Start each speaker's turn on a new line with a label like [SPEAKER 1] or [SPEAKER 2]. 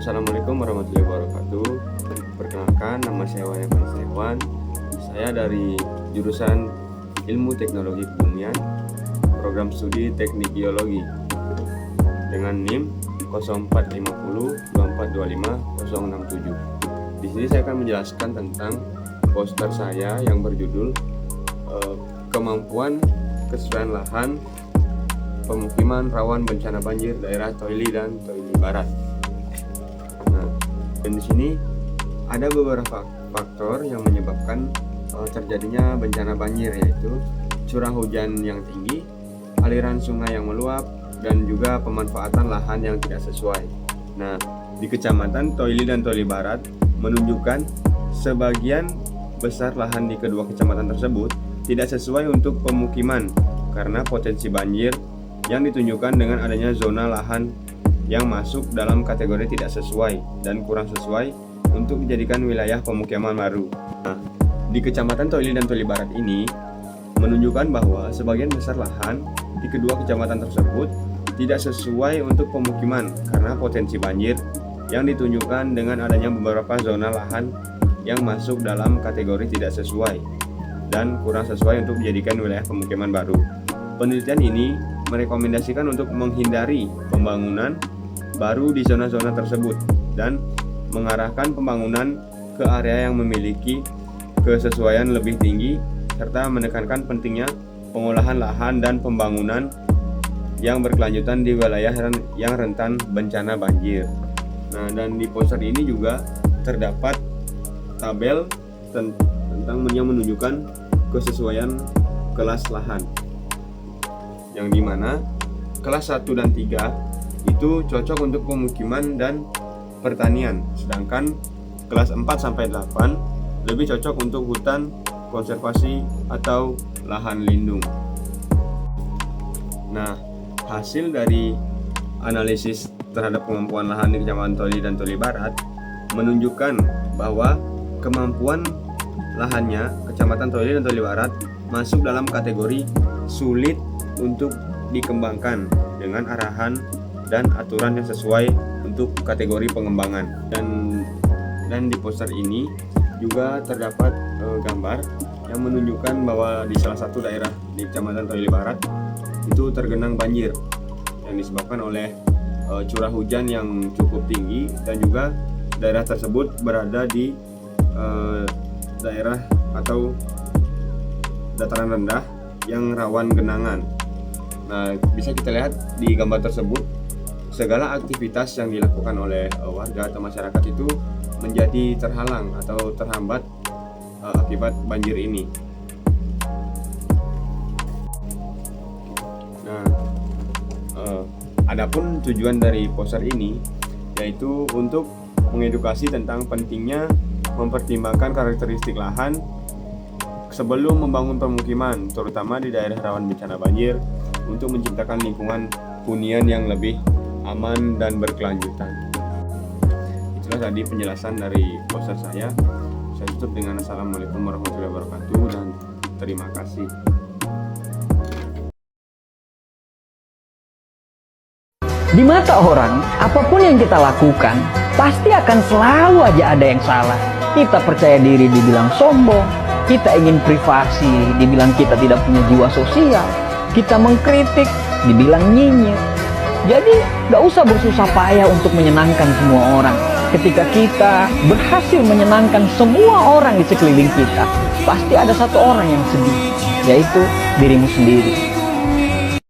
[SPEAKER 1] Assalamualaikum warahmatullahi wabarakatuh. Perkenalkan, nama saya Wan Evan Setiawan. Saya dari jurusan Ilmu Teknologi Kebumian, program studi Teknik Geologi dengan NIM 04502425 067. Di sini saya akan menjelaskan tentang poster saya yang berjudul Kemampuan Kesesuaian Lahan Pemukiman Rawan Bencana Banjir Daerah Toili dan Toili Barat. Dan di sini ada beberapa faktor yang menyebabkan terjadinya bencana banjir, yaitu curah hujan yang tinggi, aliran sungai yang meluap, dan juga pemanfaatan lahan yang tidak sesuai. Nah, di Kecamatan Toili dan Toili Barat menunjukkan sebagian besar lahan di kedua kecamatan tersebut tidak sesuai untuk pemukiman karena potensi banjir yang ditunjukkan dengan adanya zona lahan yang masuk dalam kategori tidak sesuai dan kurang sesuai untuk dijadikan wilayah pemukiman baru. Nah, di Kecamatan Toili dan Toili Barat ini menunjukkan bahwa sebagian besar lahan di kedua kecamatan tersebut tidak sesuai untuk pemukiman karena potensi banjir yang ditunjukkan dengan adanya beberapa zona lahan yang masuk dalam kategori tidak sesuai dan kurang sesuai untuk dijadikan wilayah pemukiman baru. Penelitian ini merekomendasikan untuk menghindari pembangunan baru di zona-zona tersebut dan mengarahkan pembangunan ke area yang memiliki kesesuaian lebih tinggi serta menekankan pentingnya pengolahan lahan dan pembangunan yang berkelanjutan di wilayah yang rentan bencana banjir. Nah, dan di poster ini juga terdapat tabel tentang yang menunjukkan kesesuaian kelas lahan, yang dimana kelas 1 dan 3 itu cocok untuk pemukiman dan pertanian, sedangkan kelas 4 sampai 8 lebih cocok untuk hutan konservasi atau lahan lindung. Nah, hasil dari analisis terhadap kemampuan lahan di Kecamatan Toili dan Toili Barat menunjukkan bahwa kemampuan lahannya Kecamatan Toili dan Toili Barat masuk dalam kategori sulit untuk dikembangkan dengan arahan dan aturan yang sesuai untuk kategori pengembangan. Dan di poster ini juga terdapat gambar yang menunjukkan bahwa di salah satu daerah di Kecamatan Toili Barat itu tergenang banjir yang disebabkan oleh curah hujan yang cukup tinggi, dan juga daerah tersebut berada di daerah atau dataran rendah yang rawan genangan. Nah, bisa kita lihat di gambar tersebut segala aktivitas yang dilakukan oleh warga atau masyarakat itu menjadi terhalang atau terhambat akibat banjir ini. Nah, adapun tujuan dari poster ini yaitu untuk mengedukasi tentang pentingnya mempertimbangkan karakteristik lahan sebelum membangun pemukiman, terutama di daerah rawan bencana banjir, untuk menciptakan lingkungan hunian yang lebih aman dan berkelanjutan. Itulah tadi penjelasan dari poster saya. Saya tutup dengan Assalamualaikum warahmatullahi wabarakatuh dan terima kasih.
[SPEAKER 2] Di mata orang, apapun yang kita lakukan pasti akan selalu aja ada yang salah. Kita percaya diri dibilang sombong, kita ingin privasi dibilang kita tidak punya jiwa sosial, kita mengkritik dibilang nyinyir. Jadi gak usah bersusah payah untuk menyenangkan semua orang. Ketika kita berhasil menyenangkan semua orang di sekeliling kita, pasti ada satu orang yang sedih, yaitu dirimu sendiri.